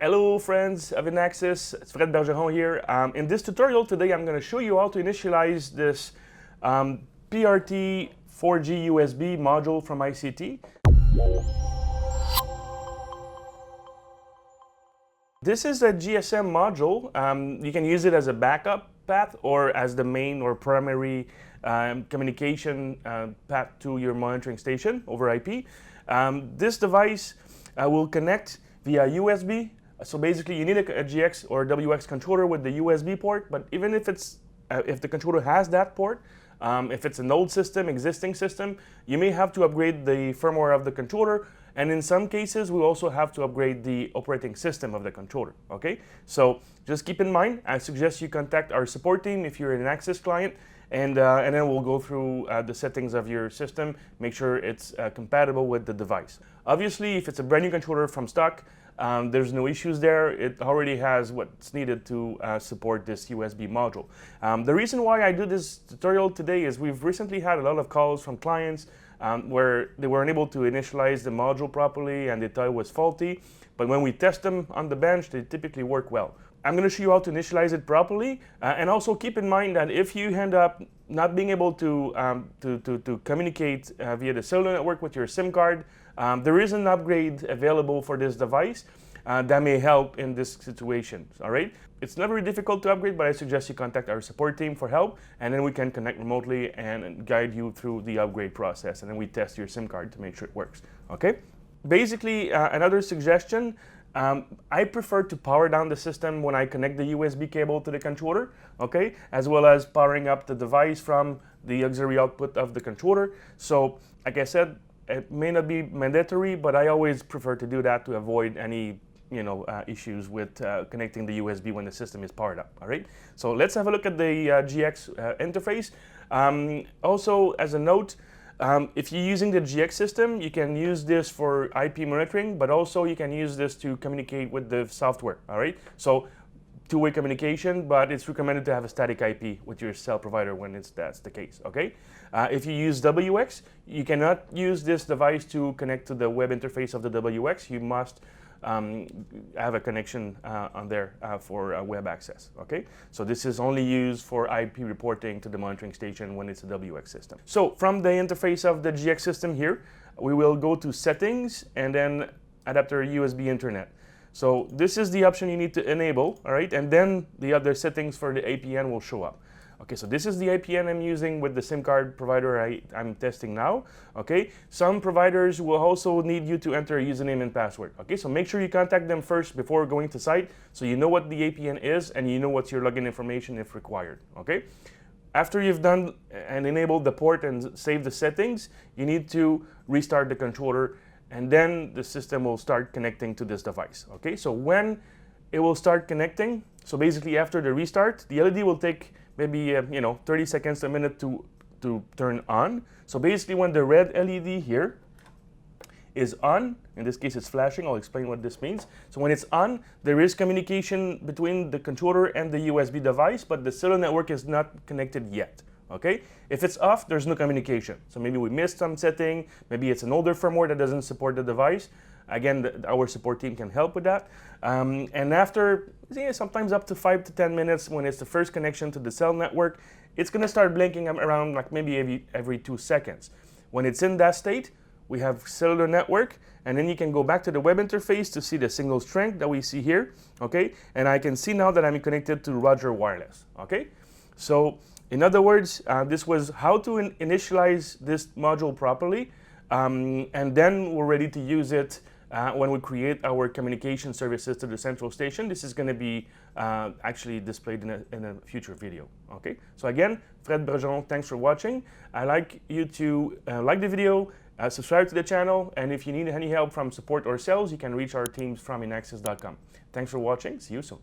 Hello friends of Inaxsys, it's Fred Bergeron here. In this tutorial today I'm going to show you how to initialize this PRT 4G USB module from ICT. This is a GSM module. You can use it as a backup path or as the main or primary communication path to your monitoring station over IP. This device will connect via USB. So basically you need a GX or WX controller with the USB port, but even if the controller has that port, if it's an old system, existing system, you may have to upgrade the firmware of the controller, and in some cases we also have to upgrade the operating system of the controller, okay? So just keep in mind, I suggest you contact our support team if you're an Inaxsys client, and then we'll go through the settings of your system, make sure it's compatible with the device. Obviously, if it's a brand new controller from stock, there's no issues there. It already has what's needed to support this USB module. The reason why I do this tutorial today is we've recently had a lot of calls from clients where they weren't able to initialize the module properly and they thought it was faulty, but when we test them on the bench, they typically work well. I'm going to show you how to initialize it properly, and also keep in mind that if you end up not being able to communicate via the cellular network with your SIM card, there is an upgrade available for this device that may help in this situation. All right, it's not very difficult to upgrade, but I suggest you contact our support team for help, and then we can connect remotely and guide you through the upgrade process, and then we test your SIM card to make sure it works. Okay, basically another suggestion. I prefer to power down the system when I connect the USB cable to the controller, okay, as well as powering up the device from the auxiliary output of the controller. So, like I said, it may not be mandatory, but I always prefer to do that to avoid any issues with connecting the USB when the system is powered up. All right, so let's have a look at the GX interface. Also, as a note, if you're using the GX system, you can use this for IP monitoring, but also you can use this to communicate with the software, all right? So two-way communication, but it's recommended to have a static IP with your cell provider when that's the case, okay? If you use WX, you cannot use this device to connect to the web interface of the WX. You must have a connection on there for web access, okay? So this is only used for IP reporting to the monitoring station when it's a WX system. So from the interface of the GX system here, we will go to settings and then adapter USB internet. So this is the option you need to enable, all right? And then the other settings for the APN will show up. Okay, so this is the APN I'm using with the SIM card provider I'm testing now, okay? Some providers will also need you to enter a username and password, okay? So make sure you contact them first before going to site so you know what the APN is and you know what's your login information if required, okay? After you've done and enabled the port and saved the settings, you need to restart the controller and then the system will start connecting to this device, okay? So when it will start connecting, so basically after the restart, the LED will take maybe 30 seconds to a minute to turn on. So basically when the red LED here is on, in this case it's flashing, I'll explain what this means. So when it's on, there is communication between the controller and the USB device, but the cellular network is not connected yet, okay? If it's off, there's no communication. So maybe we missed some setting, maybe it's an older firmware that doesn't support the device. Again, our support team can help with that. And after sometimes up to 5 to 10 minutes, when it's the first connection to the cell network, it's going to start blinking around like maybe every 2 seconds. When it's in that state, we have cellular network, and then you can go back to the web interface to see the signal strength that we see here, okay? And I can see now that I'm connected to Roger Wireless, okay? So in other words, this was how to initialize this module properly, and then we're ready to use it when we create our communication services to the central station. This is going to be actually displayed in a future video. Okay, so again, Fred Bergeron, thanks for watching. I'd like you to like the video, subscribe to the channel, and if you need any help from support or sales, you can reach our teams from inaxsys.com. Thanks for watching. See you soon.